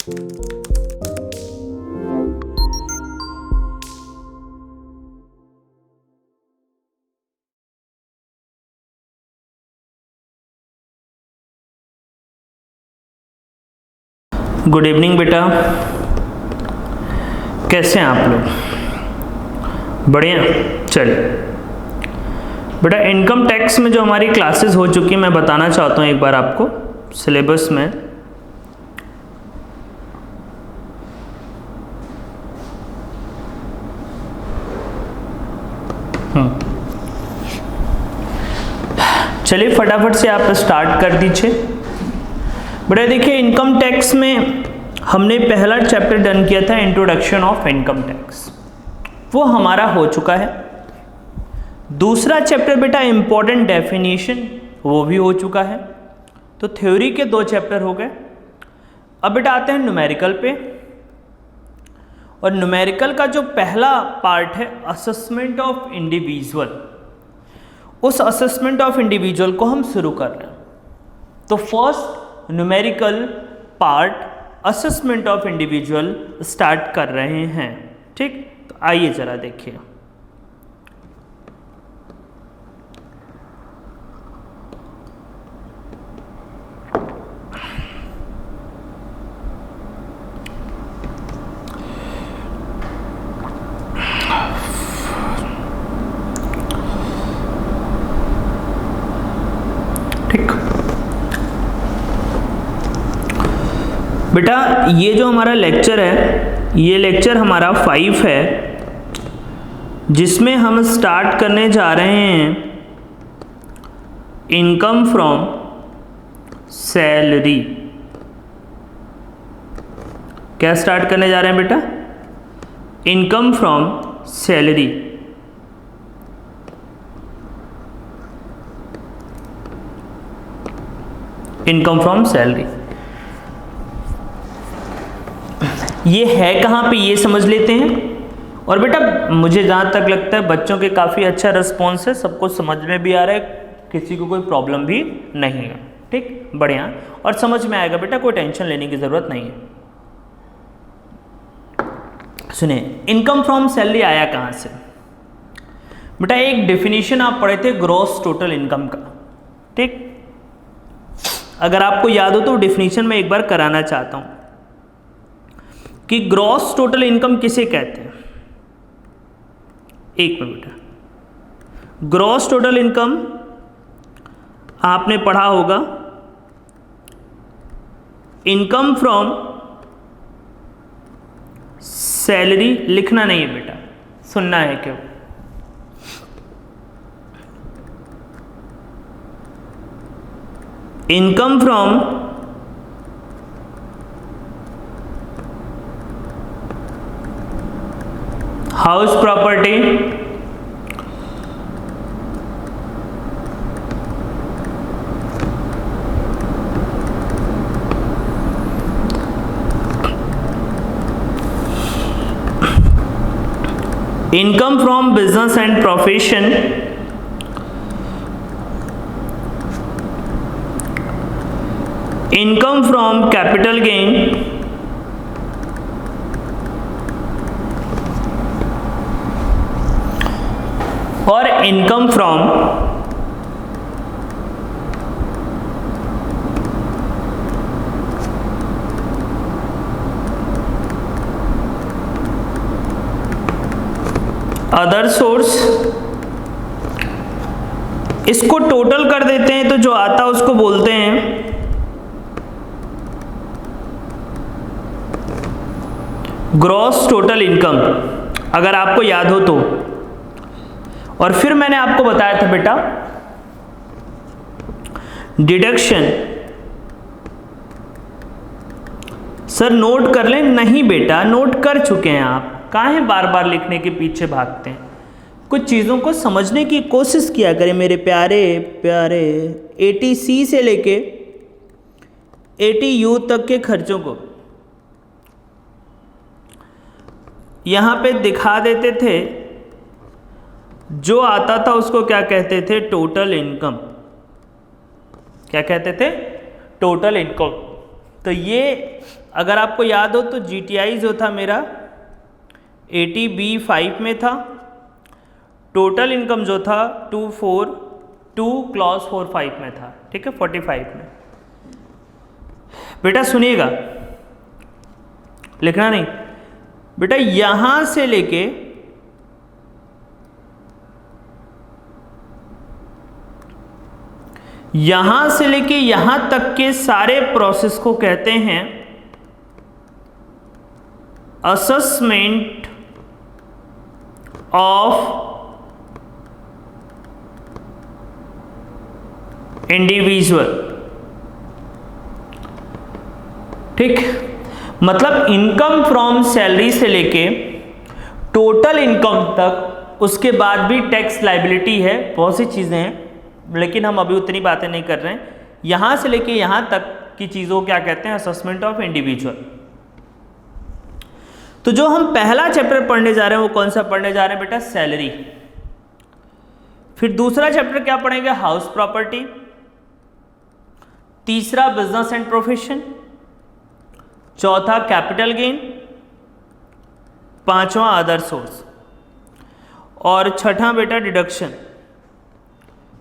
Good evening बेटा, कैसे हैं आप लोग? बढ़िया। चलिए बेटा, इनकम टैक्स में जो हमारी क्लासेस हो चुकी मैं बताना चाहता हूँ एक बार आपको सिलेबस में। चलिए फटाफट से आप स्टार्ट कर दीजिए। बेटा देखिए, इनकम टैक्स में हमने पहला चैप्टर डन किया था इंट्रोडक्शन ऑफ इनकम टैक्स, वो हमारा हो चुका है। दूसरा चैप्टर बेटा इंपॉर्टेंट डेफिनेशन, वो भी हो चुका है। तो थ्योरी के 2 चैप्टर हो गए। अब बेटा आते हैं न्यूमेरिकल पे, और न्यूमेरिकल का जो पहला पार्ट है असेसमेंट ऑफ इंडिविजुअल, उस असेसमेंट ऑफ इंडिविजुअल को हम शुरू कर रहे हैं। तो first numerical part assessment of individual start कर रहे हैं। ठीक, तो आइए जरा देखिए। बेटा ये जो हमारा लेक्चर है, ये लेक्चर हमारा 5 है, जिसमें हम स्टार्ट करने जा रहे हैं इनकम फ्रॉम सैलरी। क्या स्टार्ट करने जा रहे हैं बेटा? Income from salary. Income from salary ये है कहाँ पे, ये समझ लेते हैं। और बेटा मुझे जहाँ तक लगता है बच्चों के काफ़ी अच्छा रिस्पॉन्स है, सबको समझ में भी आ रहा है, किसी को कोई प्रॉब्लम भी नहीं है। ठीक, बढ़िया, और समझ में आएगा बेटा, कोई टेंशन लेने की ज़रूरत नहीं है। सुनिए, इनकम फ्रॉम सैलरी आया कहाँ से? बेटा एक डेफिनेशन आप पढ़े थे ग्रॉस टोटल इनकम का। ठीक, अगर आपको याद हो तो डेफिनेशन में एक बार कराना चाहता हूँ कि ग्रॉस टोटल इनकम किसे कहते हैं। एक मिनट, ग्रॉस टोटल इनकम आपने पढ़ा होगा, इनकम फ्रॉम सैलरी। लिखना नहीं है बेटा, सुनना है क्यों। Income from house property, income from business and profession, income from capital gain, और इनकम फ्रॉम अदर सोर्स। इसको टोटल कर देते हैं तो जो आता है उसको बोलते हैं ग्रॉस टोटल इनकम, अगर आपको याद हो तो। और फिर मैंने आपको बताया था बेटा डिडक्शन। सर नोट कर लें। नहीं बेटा, नोट कर चुके हैं आप, काहे बार बार लिखने के पीछे भागते हैं। कुछ चीज़ों को समझने की कोशिश किया करें मेरे प्यारे प्यारे। 80C से लेके 80U तक के खर्चों को यहाँ पे दिखा देते थे। जो आता था उसको क्या कहते थे? Total income. क्या कहते थे? Total income. तो ये अगर आपको याद हो तो GTI जो था मेरा 80B5 में था, टोटल इनकम जो था 242 क्लॉज 45 में था, ठीक है, 45 में। बेटा सुनिएगा, लिखना नहीं बेटा, यहां से लेके यहां तक के सारे प्रोसेस को कहते हैं असेसमेंट ऑफ इंडिविजुअल। ठीक, मतलब इनकम फ्रॉम सैलरी से लेके टोटल इनकम तक, उसके बाद भी टैक्स लायबिलिटी है, बहुत सी चीजें हैं, लेकिन हम अभी उतनी बातें नहीं कर रहे हैं। यहां से लेके यहां तक की चीजों को क्या कहते हैं? Assessment of individual. तो जो हम पहला चैप्टर पढ़ने जा रहे हैं वो कौन सा पढ़ने जा रहे हैं बेटा? सैलरी। फिर दूसरा चैप्टर क्या पढ़ेंगे? House property. तीसरा बिजनेस एंड प्रोफेशन। चौथा कैपिटल गेन। पांचवा अदर सोर्स। और छठा बेटा डिडक्शन।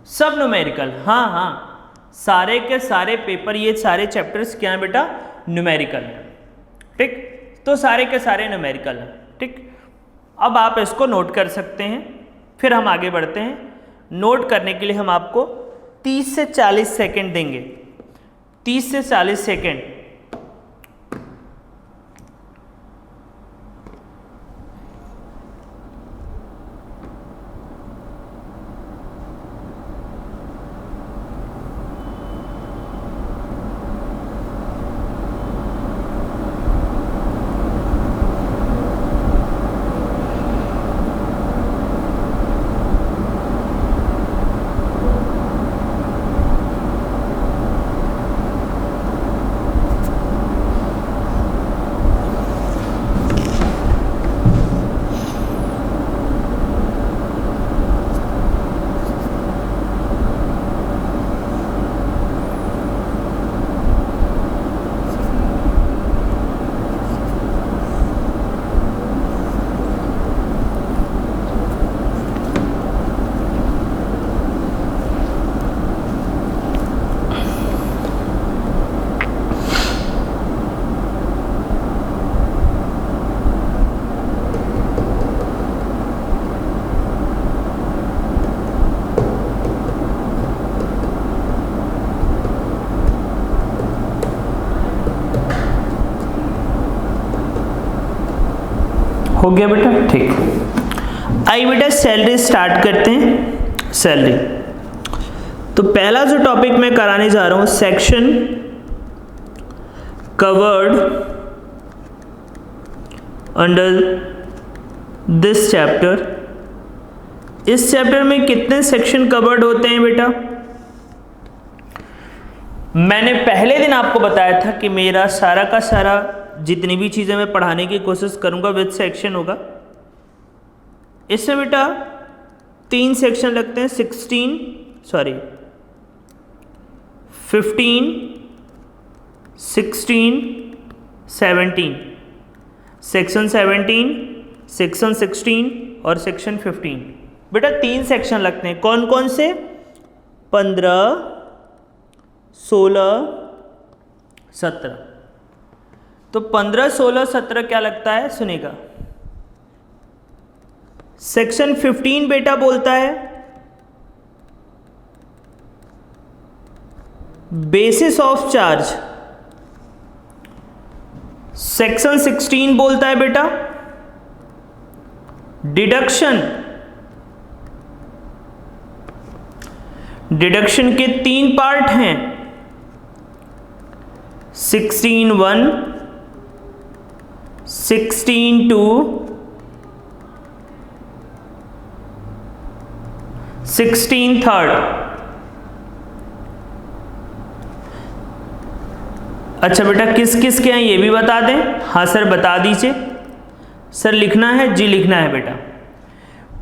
सब न्यूमेरिकल। हाँ, सारे के सारे पेपर, ये सारे चैप्टर्स क्या है बेटा? न्यूमेरिकल है। ठीक, तो सारे के सारे न्यूमेरिकल है। ठीक, अब आप इसको नोट कर सकते हैं, फिर हम आगे बढ़ते हैं। नोट करने के लिए हम आपको 30 से 40 सेकेंड देंगे, 30 से 40 सेकेंड। हो गया बेटा? ठीक, आइए बेटा सैलरी स्टार्ट करते हैं। सैलरी, तो पहला जो टॉपिक मैं कराने जा रहा हूं, section covered under this chapter. इस चैप्टर में कितने सेक्शन कवर्ड होते हैं बेटा? मैंने पहले दिन आपको बताया था कि मेरा सारा का सारा जितनी भी चीज़ें मैं पढ़ाने की कोशिश करूंगा विद सेक्शन होगा। इसमें बेटा 3 सेक्शन लगते हैं, 15, 16, 17। सेक्शन 17, सेक्शन 16 और सेक्शन 15। बेटा 3 सेक्शन लगते हैं। कौन कौन से? 15, 16, 17। तो 15, 16, 17 क्या लगता है? सुनेगा। सेक्शन 15 बेटा बोलता है बेसिस ऑफ चार्ज। सेक्शन 16 बोलता है बेटा डिडक्शन। डिडक्शन के 3 पार्ट हैं, 16(1), 16(2), 16(3). अच्छा बेटा किस किस के हैं ये भी बता दें? हाँ सर बता दीजिए। सर लिखना है? जी लिखना है बेटा।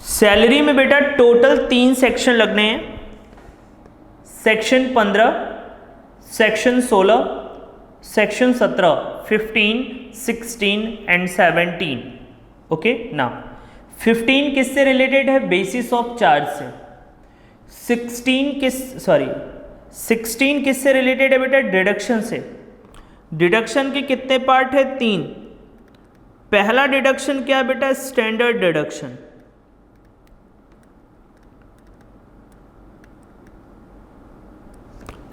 सैलरी में बेटा टोटल 3 सेक्शन लगने हैं, section 15, section 16 section 17, 15, 16 and 17। Okay ना, 15 किससे रिलेटेड है? बेसिस ऑफ चार्ज से। 16 किससे रिलेटेड है बेटा? डिडक्शन से। डिडक्शन के कितने पार्ट है? 3। पहला डिडक्शन क्या है बेटा? Standard deduction.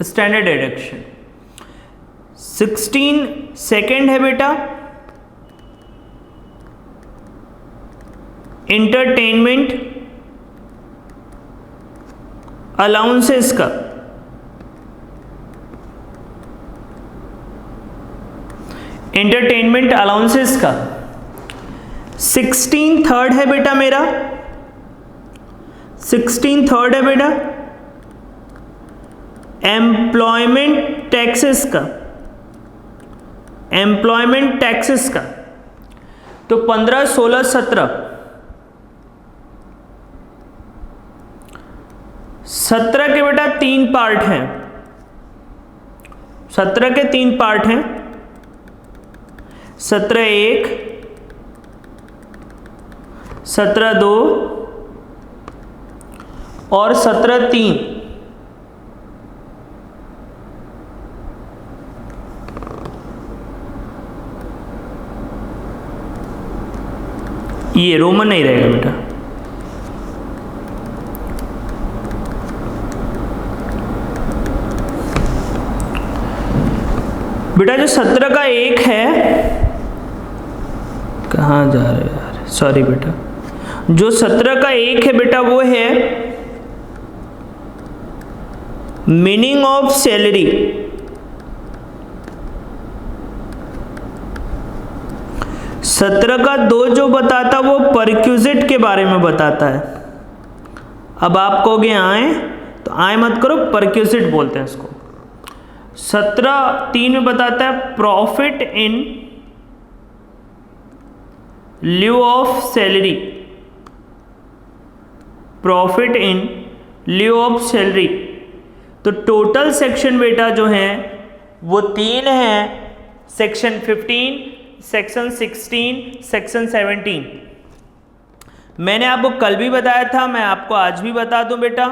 Standard deduction. 16 second है बेटा इंटरटेनमेंट अलाउंसेस का। इंटरटेनमेंट अलाउंसेस का। 16 थर्ड है बेटा मेरा, 16 थर्ड है बेटा एम्प्लॉयमेंट टैक्सेस का। एम्प्लॉयमेंट टैक्सेस का तो 15, 16, 17 के बेटा 3 पार्ट हैं। 17 के 3 पार्ट हैं। 17(1), 17(2) और 17(3। ये रोमन नहीं रहेगा बेटा। बेटा जो 17 का 1 है, कहाँ जा रहे हैं यार, सॉरी बेटा। जो 17 का 1 है बेटा वो है मीनिंग ऑफ सैलरी। सत्रह का 2 जो बताता वो परक्यूजिट के बारे में बताता है। अब आप कहोगे आए, तो आए मत करो, परक्यूजिट बोलते हैं इसको। 17(3) में बताता है profit in लिeu of salary. Profit in लिeu of salary. तो टोटल सेक्शन बेटा जो है वो 3 है। Section 15, section 16, section 17। मैंने आपको कल भी बताया था, मैं आपको आज भी बता दूं बेटा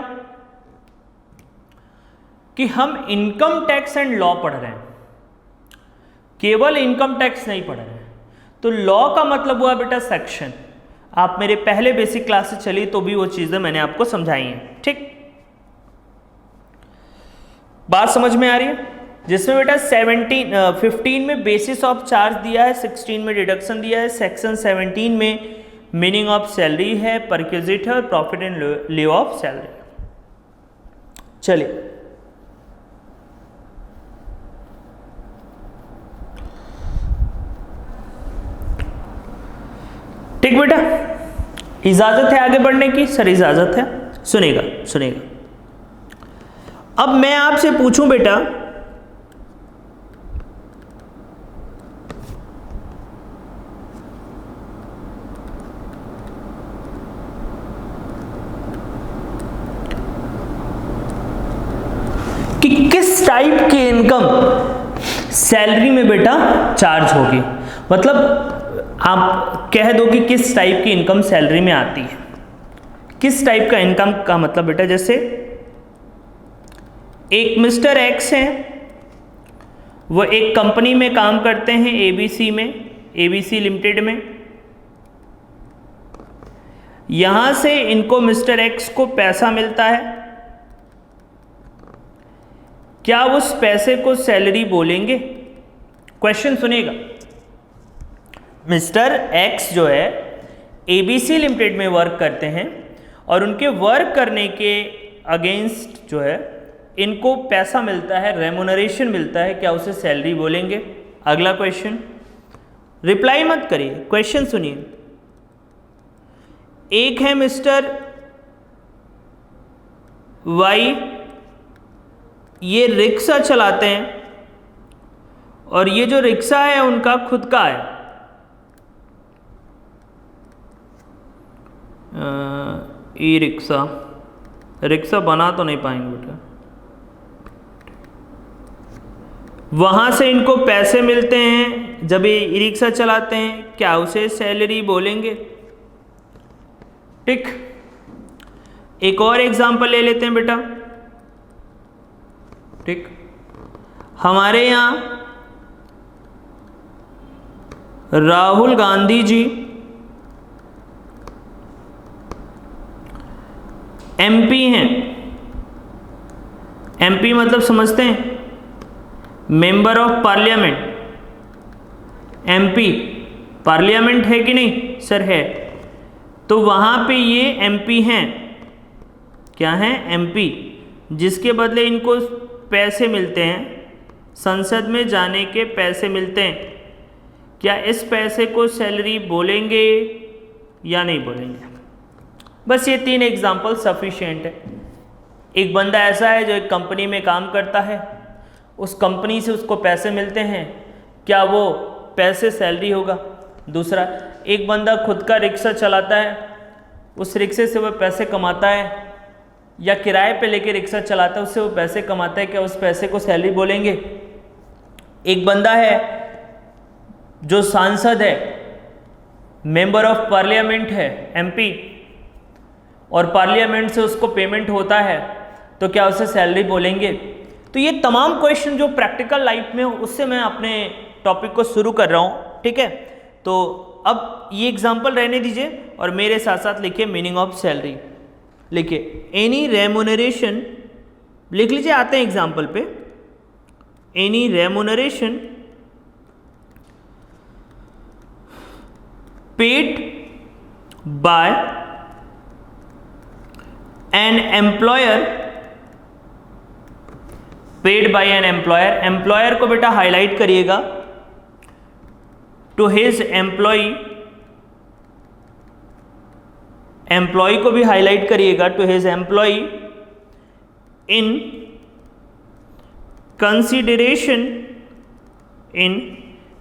कि हम इनकम टैक्स एंड लॉ पढ़ रहे हैं, केवल इनकम टैक्स नहीं पढ़ रहे हैं। तो लॉ का मतलब हुआ बेटा सेक्शन। आप मेरे पहले बेसिक क्लास से चलिए तो भी वो चीजें मैंने आपको समझाई हैं। ठीक, बात समझ में आ रही है? जिसमें बेटा 15 में बेसिस ऑफ चार्ज दिया है, 16 में डिडक्शन दिया है, सेक्शन 17 में मीनिंग ऑफ सैलरी है, परक्यूजिट है और प्रॉफिट इन लिeu ऑफ सैलरी। चलिए ठीक बेटा, इजाजत है आगे बढ़ने की? सर इजाजत है। सुनेगा सुनेगा। अब मैं आपसे पूछूं बेटा, कि किस टाइप की इनकम सैलरी में बेटा चार्ज होगी। मतलब आप कह दो कि किस टाइप की इनकम सैलरी में आती है। किस टाइप का इनकम का मतलब बेटा, जैसे एक मिस्टर एक्स हैं, वो एक कंपनी में काम करते हैं, एबीसी में, एबीसी लिमिटेड में। यहां से इनको मिस्टर एक्स को पैसा मिलता है। क्या उस पैसे को सैलरी बोलेंगे? क्वेश्चन सुनेगा। मिस्टर एक्स जो है एबीसी लिमिटेड में वर्क करते हैं और उनके वर्क करने के अगेंस्ट जो है इनको पैसा मिलता है, रेमुनरेशन मिलता है। क्या उसे सैलरी बोलेंगे? अगला क्वेश्चन, रिप्लाई मत करिए, क्वेश्चन सुनिए। एक है मिस्टर वाई, ये रिक्शा चलाते हैं और ये जो रिक्शा है उनका खुद का है। ई रिक्शा, रिक्शा बना तो नहीं पाएंगे बेटा। वहाँ से इनको पैसे मिलते हैं जब ये ई रिक्शा चलाते हैं, क्या उसे सैलरी बोलेंगे? ठीक। एक और एग्जांपल ले लेते हैं बेटा। ठीक, हमारे यहाँ राहुल गांधी जी एमपी हैं। एमपी मतलब समझते हैं? Member of parliament. MP parliament है कि नहीं सर? है। तो वहाँ पे ये एमपी हैं। क्या हैं? एमपी, जिसके बदले इनको पैसे मिलते हैं, संसद में जाने के पैसे मिलते हैं। क्या इस पैसे को सैलरी बोलेंगे या नहीं बोलेंगे? बस ये 3 एग्जाम्पल सफिशिएंट है। एक बंदा ऐसा है जो एक कंपनी में काम करता है, उस कंपनी से उसको पैसे मिलते हैं, क्या वो पैसे सैलरी होगा? दूसरा, एक बंदा खुद का रिक्शा चलाता है, उस रिक्शे से वो पैसे कमाता है, या किराए पे लेके रिक्शा चलाता है, उससे वो पैसे कमाता है, क्या उस पैसे को सैलरी बोलेंगे? एक बंदा है जो सांसद है, मेंबर ऑफ पार्लियामेंट है, एमपी, और पार्लियामेंट से उसको पेमेंट होता है, तो क्या उसे सैलरी बोलेंगे? तो ये तमाम क्वेश्चन जो प्रैक्टिकल लाइफ में हो, उससे मैं अपने टॉपिक को शुरू कर रहा हूँ। ठीक है, तो अब ये एग्जांपल रहने दीजिए और मेरे साथ साथ लिखिए मीनिंग ऑफ सैलरी। लिखिए एनी रेमुनरेशन, लिख लीजिए, आते हैं एग्जांपल पे। Any remuneration paid by an employer, paid by an employer, employer को बेटा हाईलाइट करिएगा, टू हिज एम्प्लॉय, एम्प्लॉय को भी हाईलाइट करिएगा, to his employ, in consideration, in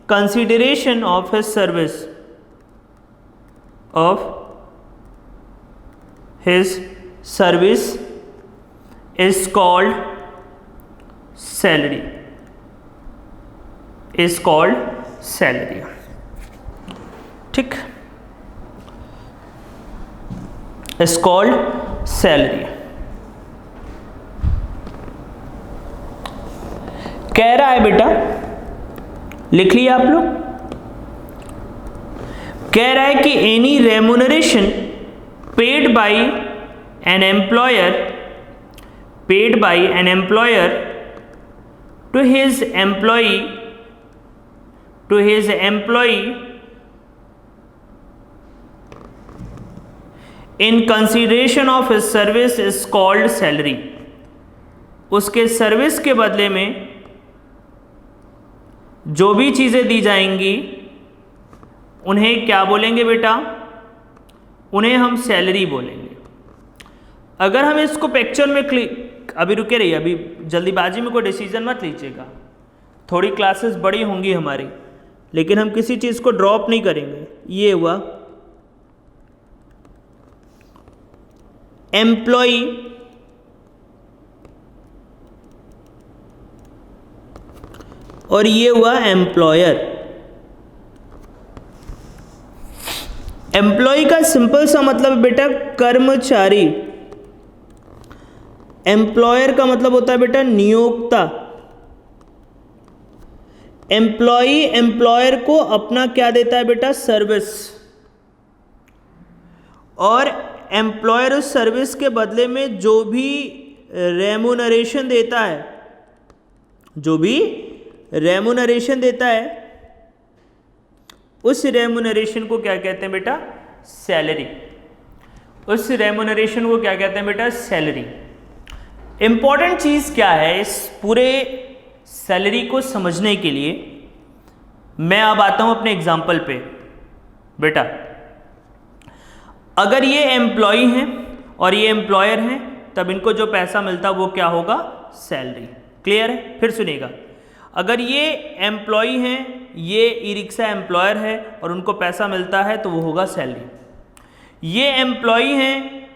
consideration of his service, of his service is called salary, is called salary. ठीक, is called salary. कह रहा है बेटा, लिख लिया आप लोग, कह रहा है कि any remuneration paid by an employer, paid by an employer to his employee, to his employee in consideration of his service is called salary. उसके सर्विस के बदले में जो भी चीज़ें दी जाएंगी उन्हें क्या बोलेंगे बेटा? उन्हें हम सैलरी बोलेंगे। अगर हम इसको पिक्चर में अभी रुके रहिए, अभी जल्दीबाजी में कोई डिसीजन मत लीजिएगा, थोड़ी क्लासेस बड़ी होंगी हमारी, लेकिन हम किसी चीज़ को ड्रॉप नहीं करेंगे। ये हुआ एम्प्लॉई, और ये हुआ एम्प्लॉयर। एम्प्लॉय का सिंपल सा मतलब बेटा कर्मचारी, एम्प्लॉयर का मतलब होता है बेटा नियोक्ता। एम्प्लॉई एम्प्लॉयर को अपना क्या देता है बेटा? सर्विस, और एम्प्लॉयर उस सर्विस के बदले में जो भी रेमुनरेशन देता है, जो भी रेमुनरेशन देता है, उस रेमुनरेशन को क्या कहते हैं बेटा? सैलरी। उस रेमुनरेशन को क्या कहते हैं बेटा? सैलरी। इंपॉर्टेंट चीज़ क्या है इस पूरे सैलरी को समझने के लिए? मैं अब आता हूं अपने एग्जाम्पल पे। बेटा अगर ये एम्प्लॉय हैं और ये एम्प्लॉयर हैं, तब इनको जो पैसा मिलता है वो क्या होगा? सैलरी। क्लियर है? फिर सुनिएगा, अगर ये एम्प्लॉय हैं, ये ई रिक्शा एम्प्लॉयर है और उनको पैसा मिलता है तो वो होगा सैलरी। ये एम्प्लॉय हैं,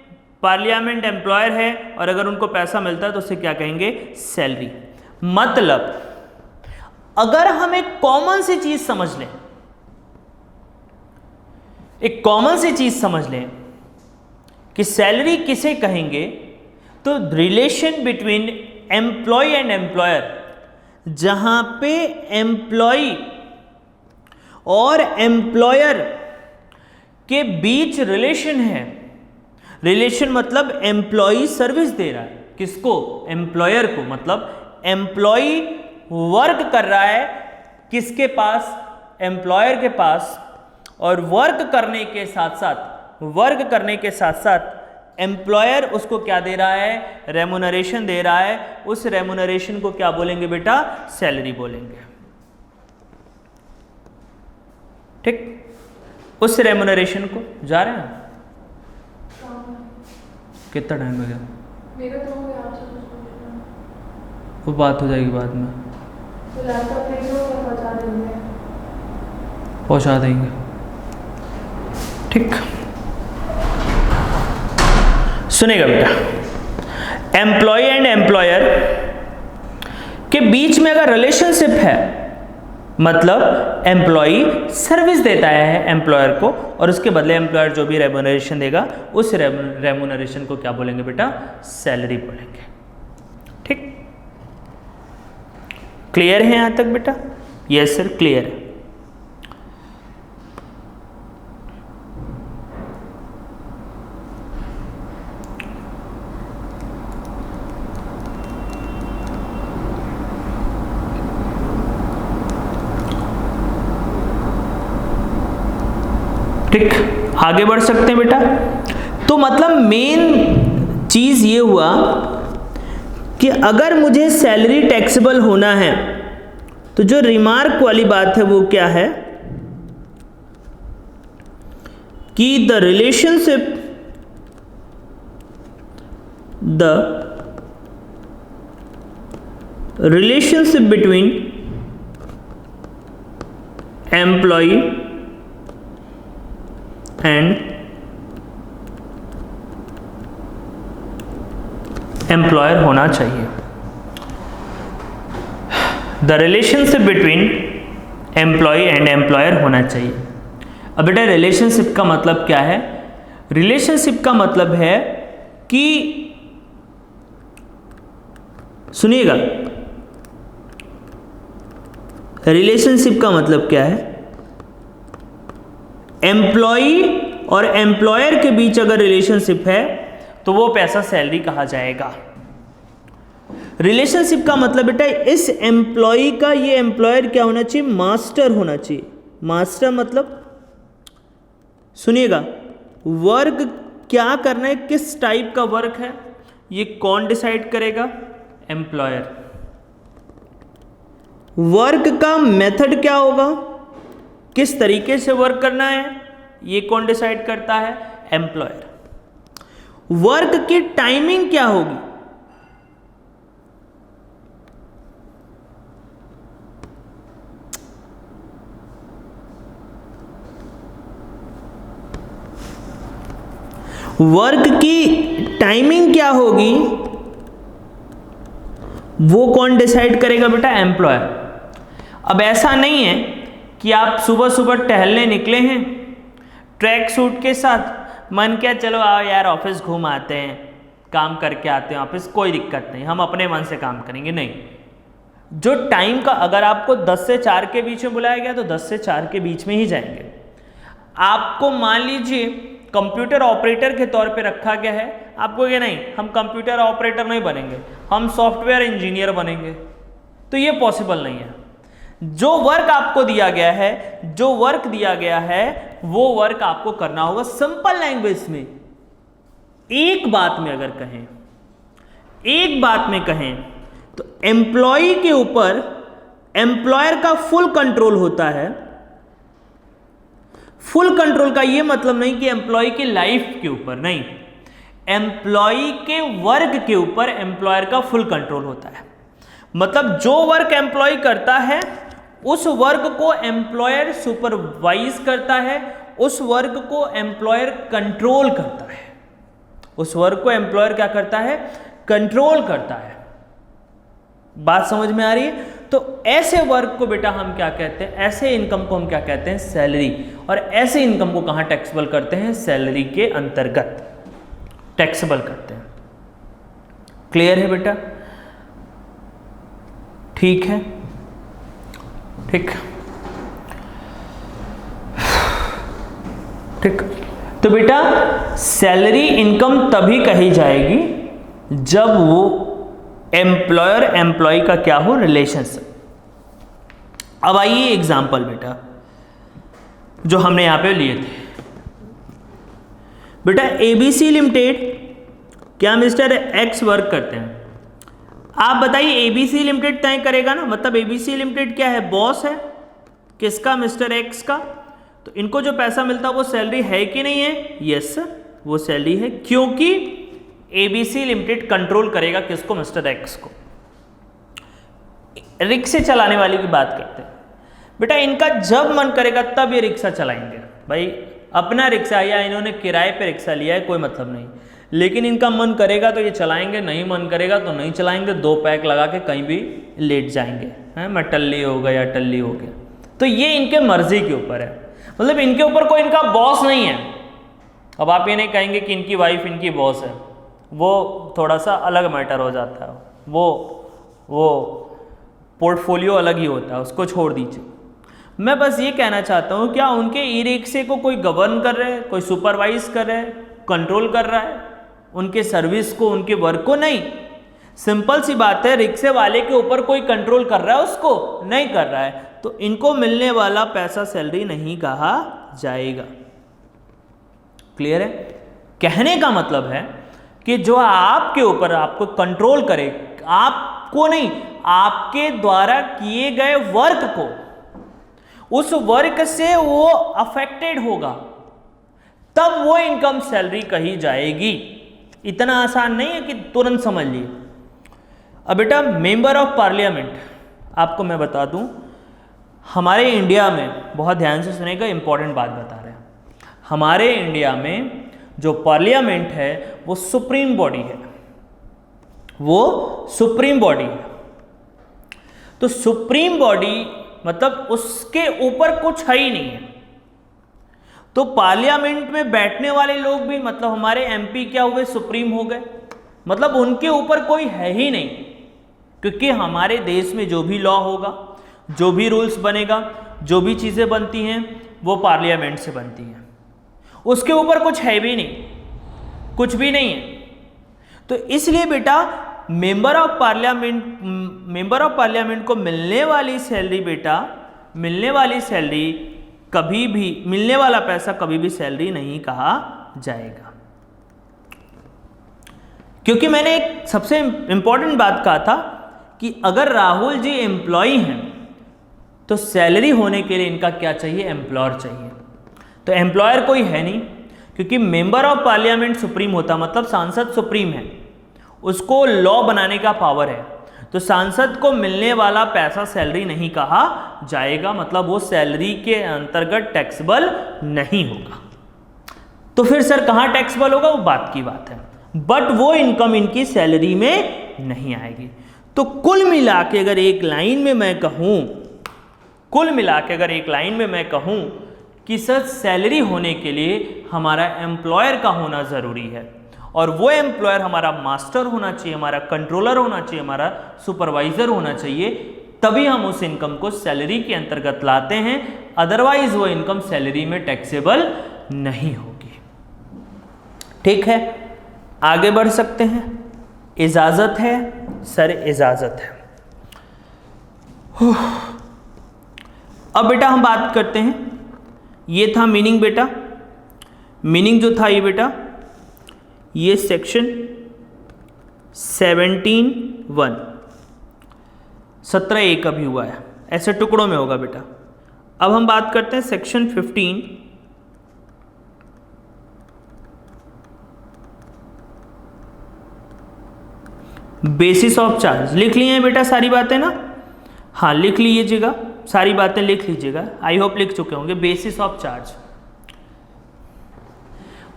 पार्लियामेंट एम्प्लॉयर है, और अगर उनको पैसा मिलता है तो उसे क्या कहेंगे? सैलरी। मतलब अगर हम एक कॉमन सी चीज समझ लें, एक कॉमन सी चीज समझ लें कि सैलरी किसे कहेंगे, तो relation between employ and employer, जहां पे एम्प्लॉय और एम्प्लॉयर के बीच रिलेशन है। रिलेशन मतलब एम्प्लॉय सर्विस दे रहा है किसको, एम्प्लॉयर को, मतलब एम्प्लॉय वर्क कर रहा है किसके पास, एम्प्लॉयर के पास, और वर्क करने के साथ साथ एम्प्लॉयर उसको क्या दे रहा है, रेमुनरेशन दे रहा है। उस रेमुनरेशन को क्या बोलेंगे बेटा, सैलरी बोलेंगे। ठीक, उस रेमुनरेशन को जा रहे हैं। कितना टाइम हो गया, मेरा तो हो गया, आपसे वो बात हो जाएगी बाद में, तो लैपटॉप ले लो और पहुंचा देंगे। ठीक, सुनेगा बेटा, एम्प्लॉय एंड एम्प्लॉयर के बीच में अगर रिलेशनशिप है, मतलब एम्प्लॉय सर्विस देता है एम्प्लॉयर को और उसके बदले एम्प्लॉयर जो भी रेमुनरेशन देगा, उस रेमुनरेशन को क्या बोलेंगे बेटा, सैलरी बोलेंगे। ठीक, क्लियर है यहां तक बेटा? यस सर, क्लियर है। ठीक, आगे बढ़ सकते हैं बेटा। तो मतलब मेन चीज ये हुआ कि अगर मुझे सैलरी टैक्सेबल होना है तो जो रिमार्क वाली बात है वो क्या है कि the relationship between employ and employer होना चाहिए। The relationship between employ and employer होना चाहिए। अब बेटा रिलेशनशिप का मतलब क्या है? रिलेशनशिप का मतलब है कि, सुनिएगा, रिलेशनशिप का मतलब क्या है, एम्प्लॉय और एम्प्लॉयर के बीच अगर रिलेशनशिप है तो वो पैसा सैलरी कहा जाएगा। रिलेशनशिप का मतलब बेटा इस एम्प्लॉय का ये एम्प्लॉयर क्या होना चाहिए, मास्टर होना चाहिए। मास्टर मतलब सुनिएगा, वर्क क्या करना है, किस टाइप का वर्क है, ये कौन डिसाइड करेगा, एम्प्लॉयर। वर्क का मेथड क्या होगा, किस तरीके से वर्क करना है, ये कौन डिसाइड करता है, एम्प्लॉयर। वर्क की टाइमिंग क्या होगी, वर्क की टाइमिंग क्या होगी, वो कौन डिसाइड करेगा बेटा, एम्प्लॉयर। अब ऐसा नहीं है कि आप सुबह सुबह टहलने निकले हैं ट्रैक सूट के साथ, मन क्या चलो आओ यार ऑफिस घूम आते हैं, काम करके आते हैं ऑफिस, कोई दिक्कत नहीं, हम अपने मन से काम करेंगे। नहीं, जो टाइम का, अगर आपको 10 से 4 के बीच में बुलाया गया तो 10 से 4 के बीच में ही जाएंगे। आपको मान लीजिए कंप्यूटर ऑपरेटर के तौर पे रखा गया है, आपको ये नहीं हम कंप्यूटर ऑपरेटर नहीं बनेंगे, हम सॉफ्टवेयर इंजीनियर बनेंगे, तो ये पॉसिबल नहीं है। जो वर्क आपको दिया गया है, जो वर्क दिया गया है वो वर्क आपको करना होगा। सिंपल लैंग्वेज में, एक बात में अगर कहें, एक बात में कहें तो एम्प्लॉय के ऊपर एम्प्लॉयर का फुल कंट्रोल होता है। फुल कंट्रोल का ये मतलब नहीं कि एम्प्लॉय की लाइफ के ऊपर, नहीं, एम्प्लॉय के वर्क के ऊपर एम्प्लॉयर का फुल कंट्रोल होता है। मतलब जो वर्क एम्प्लॉय करता है उस वर्क को एम्प्लॉयर सुपरवाइज करता है, उस वर्क को एम्प्लॉयर कंट्रोल करता है, उस वर्क को एम्प्लॉयर क्या करता है, कंट्रोल करता है। बात समझ में आ रही है? तो ऐसे वर्क को बेटा हम क्या कहते हैं, ऐसे इनकम को हम क्या कहते हैं, सैलरी। और ऐसे इनकम को कहाँ टैक्सेबल करते हैं, सैलरी के अंतर्गत टैक्सेबल करते हैं। क्लियर है बेटा? ठीक है, ठीक ठीक। तो बेटा सैलरी इनकम तभी कही जाएगी जब वो एम्प्लॉयर एम्प्लॉय का क्या हो, रिलेशनशिप। अब आइए एग्जाम्पल बेटा जो हमने यहां पे लिए थे। बेटा एबीसी लिमिटेड क्या मिस्टर एक्स वर्क करते हैं। आप बताइए एबीसी लिमिटेड तय करेगा ना, मतलब एबीसी लिमिटेड क्या है, बॉस है किसका, मिस्टर एक्स का। तो इनको जो पैसा मिलता है वो सैलरी है कि नहीं है, यस वो सैलरी है, क्योंकि एबीसी लिमिटेड कंट्रोल करेगा किसको, मिस्टर एक्स को। रिक्शे चलाने वाले की बात करते हैं बेटा, इनका जब मन करेगा तब ये रिक्शा चलाएंगे। भाई अपना रिक्शा या इन्होंने किराए पे रिक्शा लिया है कोई मतलब नहीं, लेकिन इनका मन करेगा तो ये चलाएंगे, नहीं मन करेगा तो नहीं चलाएंगे, 2 पैक लगा के कहीं भी लेट जाएंगे, हैं मैं टल्ली हो गया टल्ली हो गया। तो ये इनके मर्जी के ऊपर है, मतलब इनके ऊपर कोई इनका बॉस नहीं है। अब आप ये नहीं कहेंगे कि इनकी वाइफ इनकी बॉस है, वो थोड़ा सा अलग मैटर हो जाता है, वो पोर्टफोलियो अलग ही होता है, उसको छोड़ दीजिए। मैं बस ये कहना चाहता हूँ, क्या उनके ई रिक्शे को कोई गवर्न कर रहे हैं, कोई सुपरवाइज कर रहे हैं, कंट्रोल कर रहा है उनके सर्विस को, उनके वर्क को? नहीं। सिंपल सी बात है, रिक्शे वाले के ऊपर कोई कंट्रोल कर रहा है उसको? नहीं कर रहा है। तो इनको मिलने वाला पैसा सैलरी नहीं कहा जाएगा। क्लियर है? कहने का मतलब है कि जो आपके ऊपर आपको कंट्रोल करे, आपको नहीं, आपके द्वारा किए गए वर्क को, उस वर्क से वो अफेक्टेड होगा, तब वो इनकम सैलरी कही जाएगी। इतना आसान नहीं है कि तुरंत समझ लिए। अब बेटा मेंबर ऑफ पार्लियामेंट, आपको मैं बता दूं, हमारे इंडिया में बहुत ध्यान से सुनेगा, इंपॉर्टेंट बात बता रहे हैं। हमारे इंडिया में जो पार्लियामेंट है वो सुप्रीम बॉडी है, वो सुप्रीम बॉडी है। तो सुप्रीम बॉडी मतलब उसके ऊपर कुछ है ही नहीं है। तो पार्लियामेंट में बैठने वाले लोग भी, मतलब हमारे एमपी क्या हुए, सुप्रीम हो गए, मतलब उनके ऊपर कोई है ही नहीं। क्योंकि हमारे देश में जो भी लॉ होगा, जो भी रूल्स बनेगा, जो भी चीज़ें बनती हैं वो पार्लियामेंट से बनती हैं, उसके ऊपर कुछ है भी नहीं, कुछ भी नहीं है। तो इसलिए बेटा मेंबर ऑफ पार्लियामेंट को मिलने वाली सैलरी, बेटा मिलने वाली सैलरी कभी भी, मिलने वाला पैसा कभी भी सैलरी नहीं कहा जाएगा। क्योंकि मैंने एक सबसे इंपॉर्टेंट बात कहा था कि अगर राहुल जी एम्प्लॉय हैं तो सैलरी होने के लिए इनका क्या चाहिए, एम्प्लॉयर चाहिए। तो एम्प्लॉयर कोई है नहीं, क्योंकि मेंबर ऑफ पार्लियामेंट सुप्रीम होता, मतलब सांसद सुप्रीम है, उसको लॉ बनाने का पावर है। तो सांसद को मिलने वाला पैसा सैलरी नहीं कहा जाएगा, मतलब वो सैलरी के अंतर्गत टैक्सेबल नहीं होगा। तो फिर सर कहाँ टैक्सेबल होगा, वो बात की बात है, बट वो इनकम इनकी सैलरी में नहीं आएगी। तो कुल मिला के अगर एक लाइन में मैं कहूँ, कुल मिला के अगर एक लाइन में मैं कहूँ कि सर सैलरी होने के लिए हमारा एम्प्लॉयर का होना ज़रूरी है, और वो एम्प्लॉयर हमारा मास्टर होना चाहिए, हमारा कंट्रोलर होना चाहिए, हमारा सुपरवाइजर होना चाहिए, तभी हम उस इनकम को सैलरी के अंतर्गत लाते हैं। अदरवाइज वो इनकम सैलरी में टैक्सेबल नहीं होगी। ठीक है, आगे बढ़ सकते हैं। इजाज़त है सर, इजाज़त है। अब बेटा हम बात करते हैं, ये था मीनिंग बेटा, मीनिंग जो था ये बेटा, ये सेक्शन 17(1) 17(a) का भी हुआ है, ऐसे टुकड़ों में होगा बेटा। अब हम बात करते हैं सेक्शन 15, बेसिस ऑफ चार्ज। लिख लिए हैं बेटा सारी बातें ना? हाँ लिख लीजिएगा, सारी बातें लिख लीजिएगा, आई होप लिख चुके होंगे। बेसिस ऑफ चार्ज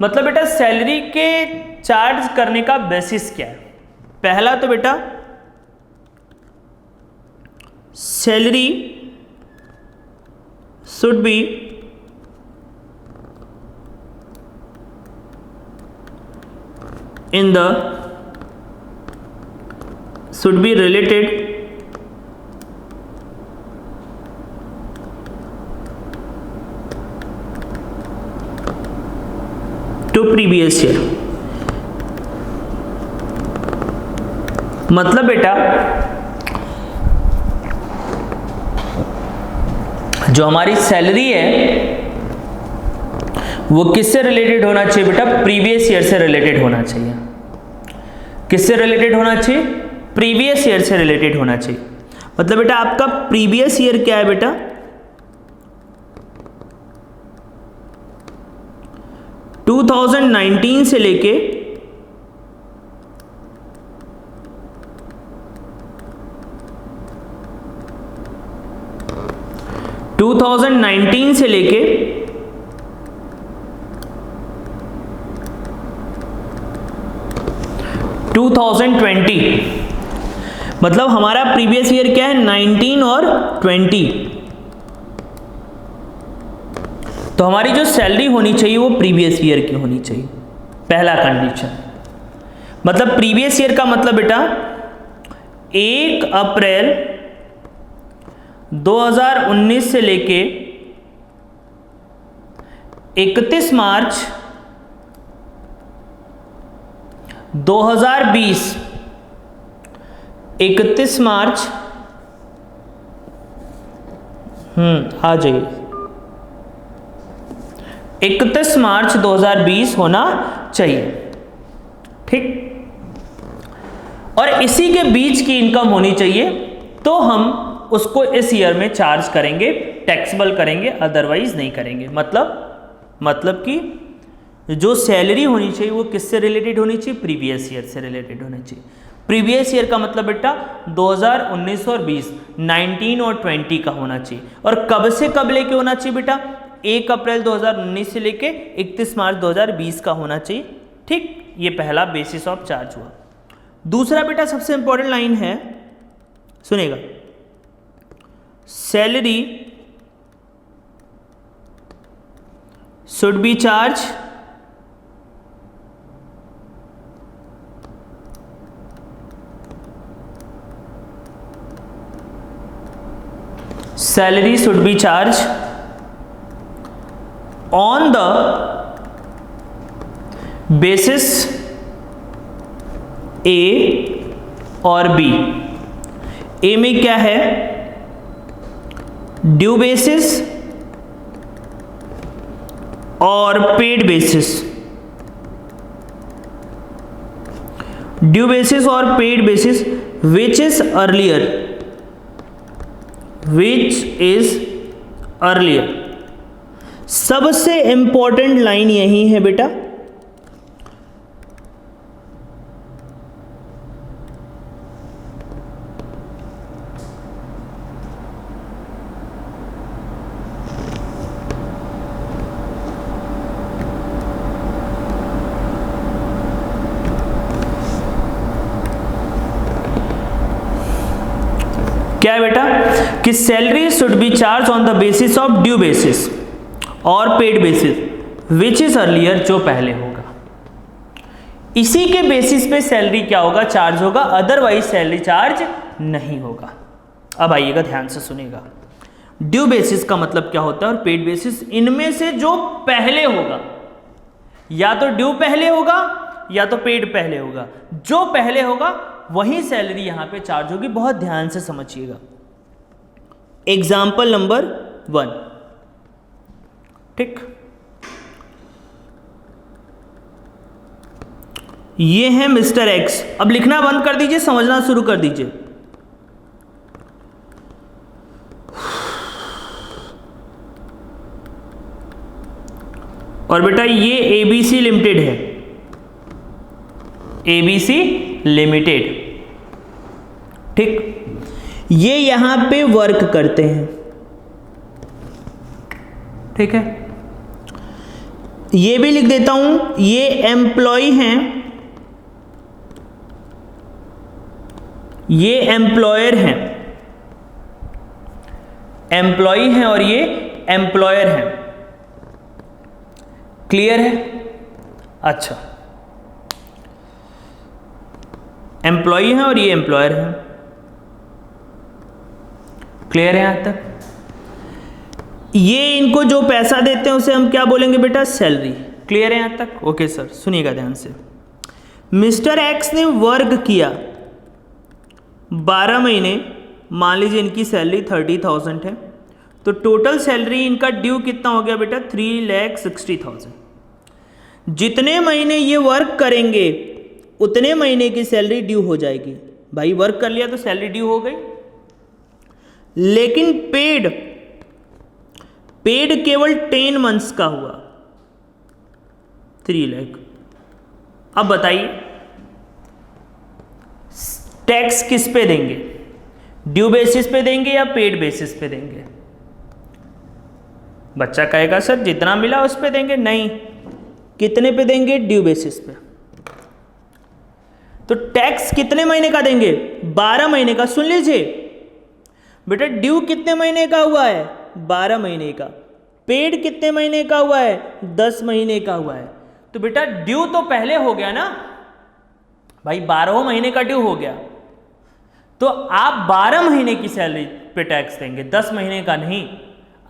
मतलब बेटा सैलरी के चार्ज करने का बेसिस क्या है। पहला तो बेटा salary should B in the should be related to previous year। मतलब बेटा जो हमारी सैलरी है वो किससे रिलेटेड होना चाहिए बेटा? प्रीवियस ईयर से रिलेटेड होना चाहिए। किससे रिलेटेड होना चाहिए? प्रीवियस ईयर से रिलेटेड होना चाहिए। मतलब बेटा आपका प्रीवियस ईयर क्या है बेटा? टू 2019 से लेके 2019 से लेके 2020, मतलब हमारा प्रीवियस ईयर क्या है? 19 और 20। तो हमारी जो सैलरी होनी चाहिए वो प्रीवियस ईयर की होनी चाहिए, पहला कंडीशन। मतलब प्रीवियस ईयर का मतलब बेटा 1 अप्रैल 2019 से लेके 31 मार्च 2020, 31 मार्च आ जाइए, 31 मार्च 2020 होना चाहिए, ठीक। और इसी के बीच की इनकम होनी चाहिए, तो हम उसको इस ईयर में चार्ज करेंगे, टैक्सेबल करेंगे, अदरवाइज नहीं करेंगे। मतलब कि जो सैलरी होनी चाहिए वो किससे रिलेटेड होनी चाहिए? प्रीवियस ईयर से रिलेटेड होनी चाहिए। प्रीवियस ईयर का मतलब बेटा 2019 और 20, 19 और 20 का होना चाहिए। और कब से कब लेके होना चाहिए बेटा? 1 अप्रैल 2019 से लेके 31 मार्च 2020 का होना चाहिए, ठीक। ये पहला बेसिस ऑफ चार्ज हुआ। दूसरा बेटा सबसे इंपॉर्टेंट लाइन है, सुनेगा, salary should be charge salary should be charged on the basis A और B। A में क्या है? ड्यू बेसिस और पेड बेसिस। ड्यू बेसिस और paid basis which is earlier, which is earlier. सबसे इंपॉर्टेंट लाइन यही है बेटा, क्या है बेटा कि salary should be charge on the basis of due basis और paid basis which is earlier, जो पहले होगा। इसी के बेसिस पे सैलरी क्या होगा? चार्ज होगा, अदरवाइज सैलरी चार्ज नहीं होगा। अब आइएगा ध्यान से सुनिएगा, ड्यू बेसिस का मतलब क्या होता है और पेड बेसिस, इनमें से जो पहले होगा, या तो ड्यू पहले होगा या तो पेड पहले होगा। जो पहले होगा वही सैलरी यहां पे चार्ज होगी। बहुत ध्यान से समझिएगा। एग्जाम्पल नंबर 1, ठीक, ये है मिस्टर एक्स। अब लिखना बंद कर दीजिए, समझना शुरू कर दीजिए। और बेटा ये एबीसी लिमिटेड है, एबीसी लिमिटेड, ठीक। ये यहां पे वर्क करते हैं, ठीक है। ये भी लिख देता हूं, ये एम्प्लॉय हैं, ये एम्प्लॉयर हैं, एम्प्लॉय हैं और ये एम्प्लॉयर हैं। क्लियर है? अच्छा, एम्प्लॉय हैं और ये एम्प्लॉयर हैं। क्लियर है यहां तक? ये इनको जो पैसा देते हैं उसे हम क्या बोलेंगे बेटा? सैलरी। क्लियर है यहां तक? ओके सर, सुनिएगा ध्यान से। मिस्टर एक्स ने वर्क किया 12 महीने, मान लीजिए इनकी सैलरी 30,000 है, तो टोटल सैलरी इनका ड्यू कितना हो गया बेटा? 3,60,000। जितने महीने ये वर्क करेंगे उतने महीने की सैलरी ड्यू हो जाएगी। भाई वर्क कर लिया तो सैलरी ड्यू हो गई, लेकिन पेड केवल 10 मंथ्स का हुआ, 3 लाख। अब बताइए टैक्स किस पे देंगे? ड्यू बेसिस पे देंगे या पेड बेसिस पे देंगे? बच्चा कहेगा सर जितना मिला उस पे देंगे। नहीं, कितने पे देंगे? ड्यू बेसिस पे। तो टैक्स कितने महीने का देंगे? 12 महीने का। सुन लीजिए बेटा, ड्यू कितने महीने का हुआ है? 12 महीने का। पेड कितने महीने का हुआ है? 10 महीने का हुआ है। तो बेटा ड्यू तो पहले हो गया ना भाई, 12 महीने का ड्यू हो गया, तो आप 12 महीने की सैलरी पे टैक्स देंगे, 10 महीने का नहीं।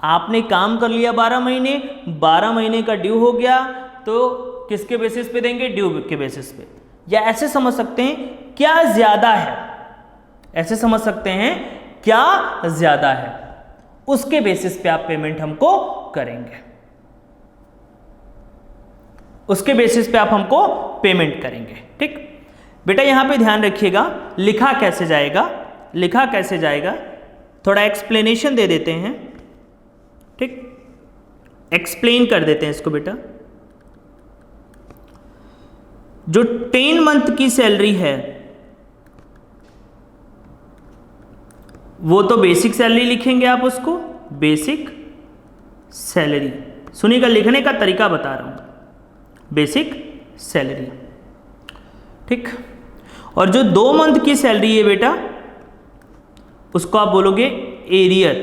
आपने काम कर लिया 12 महीने, 12 महीने का ड्यू हो गया, तो किसके बेसिस पे देंगे? ड्यू के बेसिस पे। या ऐसे समझ सकते हैं क्या ज्यादा है, ऐसे समझ सकते हैं क्या ज्यादा है, उसके बेसिस पे आप पेमेंट हमको करेंगे, उसके बेसिस पे आप हमको पेमेंट करेंगे। ठीक बेटा, यहां पे ध्यान रखिएगा लिखा कैसे जाएगा, लिखा कैसे जाएगा, थोड़ा एक्सप्लेनेशन दे देते हैं। ठीक, एक्सप्लेन कर देते हैं इसको बेटा। जो 10 मंथ की सैलरी है वो तो बेसिक सैलरी लिखेंगे आप उसको, बेसिक सैलरी। सुनिएगा, लिखने का तरीका बता रहा हूं, बेसिक सैलरी। ठीक, और जो 2 मंथ की सैलरी है बेटा उसको आप बोलोगे एरियर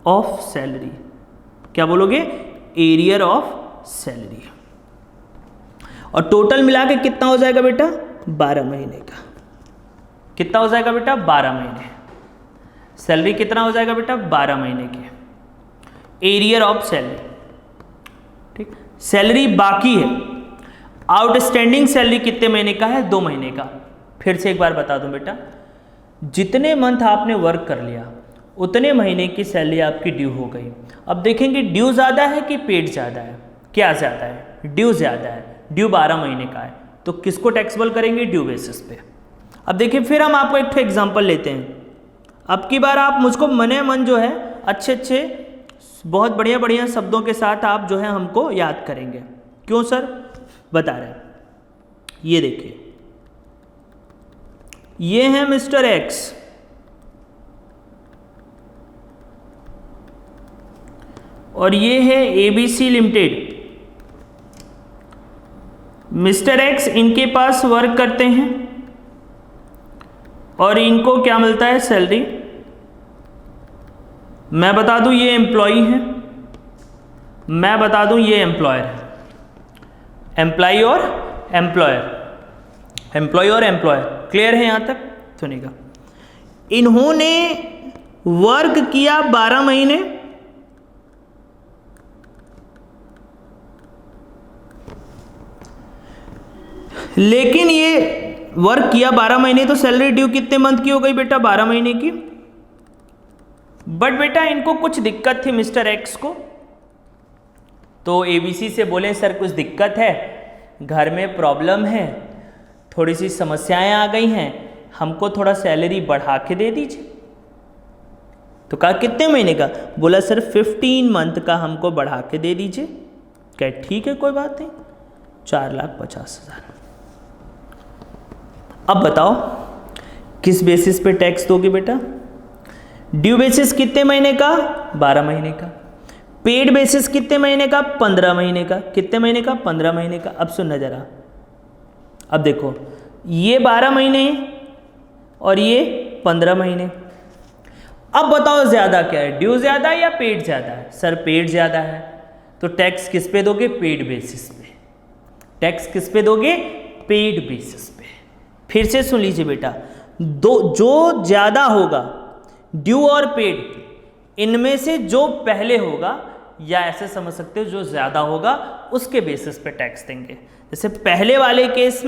ऑफ सैलरी। क्या बोलोगे? Arrear of salary. और टोटल मिला के कितना हो जाएगा बेटा? 12 महीने का। कितना हो जाएगा बेटा? 12 महीने। सैलरी कितना हो जाएगा बेटा? 12 महीने की। Arrear of salary. ठीक, सैलरी बाकी है, आउटस्टैंडिंग सैलरी कितने महीने का है? 2 महीने का। फिर से एक बार बता दूं बेटा, जितने मंथ आपने वर्क कर लिया उतने महीने की सैलरी आपकी ड्यू हो गई। अब देखेंगे ड्यू ज़्यादा है कि पेड ज़्यादा है? क्या ज़्यादा है? ड्यू ज़्यादा है। ड्यू 12 महीने का है, तो किसको टैक्सेबल करेंगे? ड्यू बेसिस पे। अब देखिए, फिर हम आपको एक एग्जांपल लेते हैं। अब की बार आप मुझको मने मन जो है अच्छे अच्छे बहुत बढ़िया बढ़िया शब्दों के साथ आप जो है हमको याद करेंगे। क्यों सर? बता रहे हैं। ये देखिए, ये है मिस्टर एक्स, और ये है एबीसी लिमिटेड। मिस्टर एक्स इनके पास वर्क करते हैं और इनको क्या मिलता है? सैलरी। मैं बता दूं ये एम्प्लॉय है, मैं बता दूं ये एम्प्लॉयर है। एम्प्लॉय और एम्प्लॉयर, एम्प्लॉय और एम्प्लॉयर। क्लियर है यहां तक? सुनिएगा, इन्होंने वर्क किया 12 महीने, लेकिन ये वर्क किया 12 महीने, तो सैलरी ड्यू कितने मंथ की हो गई बेटा? 12 महीने की। बट बेटा इनको कुछ दिक्कत थी मिस्टर एक्स को, तो एबीसी से बोले सर कुछ दिक्कत है, घर में प्रॉब्लम है, थोड़ी सी समस्याएं आ गई हैं, हमको थोड़ा सैलरी बढ़ा के दे दीजिए। तो कहा कितने महीने का? बोला सर 15 मंथ का हमको बढ़ा के दे दीजिए। कहे ठीक है कोई बात नहीं, 4,50,000। अब बताओ किस बेसिस पे टैक्स दोगे बेटा? ड्यू बेसिस कितने महीने का? 12 महीने का। पेड बेसिस कितने महीने का? 15 महीने का। कितने महीने का? 15 महीने का। अब सुनना जरा, अब देखो ये 12 महीने और ये 15 महीने। अब बताओ ज़्यादा क्या है, ड्यू ज़्यादा है या पेड ज़्यादा है? सर पेड ज़्यादा है, तो टैक्स किस पे दोगे? पेड बेसिस पे। टैक्स किस पे दोगे? पेड बेसिस पे। फिर से सुन लीजिए बेटा, जो ज़्यादा होगा ड्यू और पेड, इनमें से जो पहले होगा, या ऐसे समझ सकते हो जो ज़्यादा होगा उसके बेसिस पे टैक्स देंगे। जैसे पहले वाले केस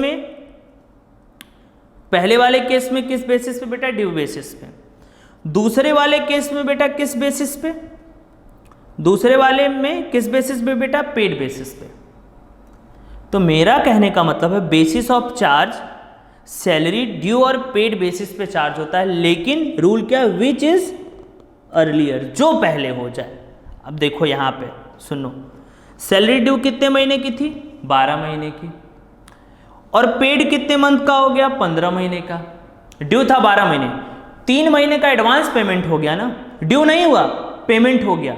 में किस बेसिस पे बेटा? ड्यू बेसिस पे। दूसरे वाले केस में बेटा किस बेसिस पे? दूसरे वाले में किस बेसिस पे बेटा? पेड बेसिस पे। तो मेरा कहने का मतलब है basis of charge salary due और पेड बेसिस पे चार्ज होता है, लेकिन रूल क्या? विच इज अर्लियर, जो पहले हो जाए। अब देखो यहां पे सुनो, सैलरी ड्यू कितने महीने की थी? 12 महीने की। और पेड कितने मंथ का हो गया? 15 महीने का। ड्यू था 12 महीने, 3 महीने का एडवांस पेमेंट हो गया ना। ड्यू नहीं हुआ, पेमेंट हो गया।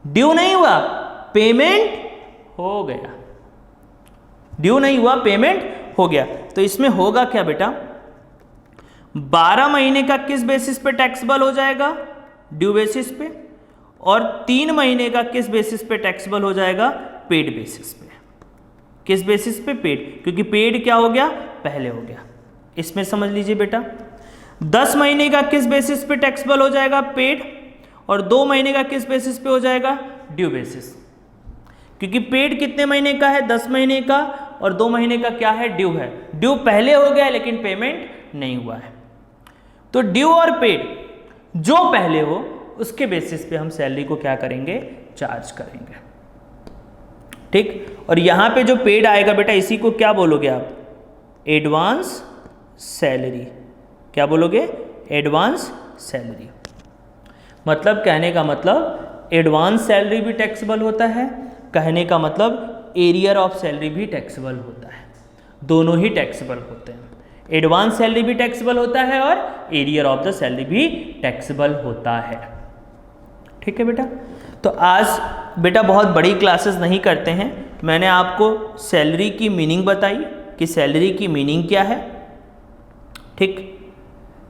ड्यू नहीं हुआ, पेमेंट हो गया। ड्यू नहीं हुआ, पेमेंट हो गया। तो इसमें होगा क्या बेटा? 12 महीने का किस बेसिस पे टैक्सेबल हो जाएगा? ड्यू बेसिस पे। और 3 महीने का किस बेसिस पे टैक्सेबल हो जाएगा? पेड बेसिस पे। किस बेसिस पे? पेड, क्योंकि पेड क्या हो गया? पहले हो गया। इसमें समझ लीजिए बेटा, 10 महीने का किस बेसिस पे टैक्सेबल हो जाएगा? पेड। और 2 महीने का किस बेसिस पे हो जाएगा? Due basis. क्योंकि पेड कितने महीने का है? 10 महीने का, और 2 महीने का क्या है? ड्यू है। ड्यू पहले हो गया लेकिन पेमेंट नहीं हुआ है। तो ड्यू और पेड जो पहले हो उसके बेसिस पे हम सैलरी को क्या करेंगे? चार्ज करेंगे। ठीक। और यहां पे जो पेड आएगा बेटा, इसी को क्या बोलोगे आप? Advance salary. क्या बोलोगे? Advance salary. मतलब कहने का मतलब एडवांस सैलरी भी टैक्सेबल होता है, कहने का मतलब एरियर ऑफ सैलरी भी टैक्सेबल होता है। दोनों ही टैक्सेबल होते हैं। एडवांस सैलरी भी टैक्सेबल होता है और एरियर ऑफ द सैलरी भी टैक्सेबल होता है। ठीक है बेटा। तो आज बेटा बहुत बड़ी क्लासेस नहीं करते हैं, मैंने आपको सैलरी की मीनिंग बताई कि सैलरी की मीनिंग क्या है। ठीक,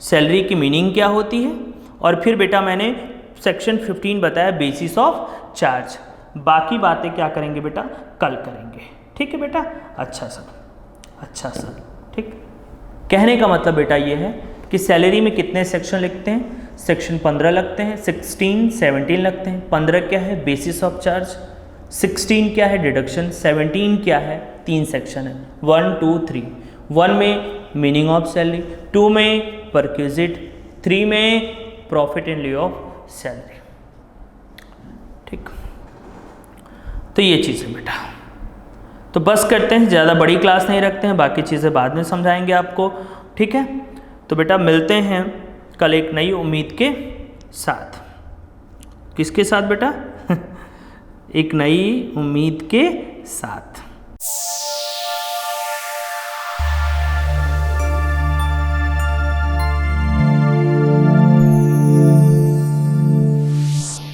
सैलरी की मीनिंग क्या होती है, और फिर बेटा मैंने सेक्शन 15 बताया बेसिस ऑफ चार्ज। बाकी बातें क्या करेंगे बेटा? कल करेंगे। ठीक है बेटा। अच्छा सर। ठीक। कहने का मतलब बेटा ये है कि सैलरी में कितने सेक्शन लिखते हैं? सेक्शन 15 लगते हैं, 16, 17 लगते हैं। 15 क्या है? Basis of charge. 16 क्या है? डिडक्शन। 17 क्या है? 3 सेक्शन है, 1, 2, 3। 1 में मीनिंग ऑफ सैलरी, 2 में परक्विजिट, 3 में प्रॉफिट इन लिeu ऑफ सैलरी। ठीक। तो ये चीज़ है बेटा। तो बस करते हैं, ज़्यादा बड़ी क्लास नहीं रखते हैं, बाकी चीज़ें बाद में समझाएंगे आपको। ठीक है। तो बेटा मिलते हैं कल एक नई उम्मीद के साथ। किसके साथ बेटा? एक नई उम्मीद के साथ।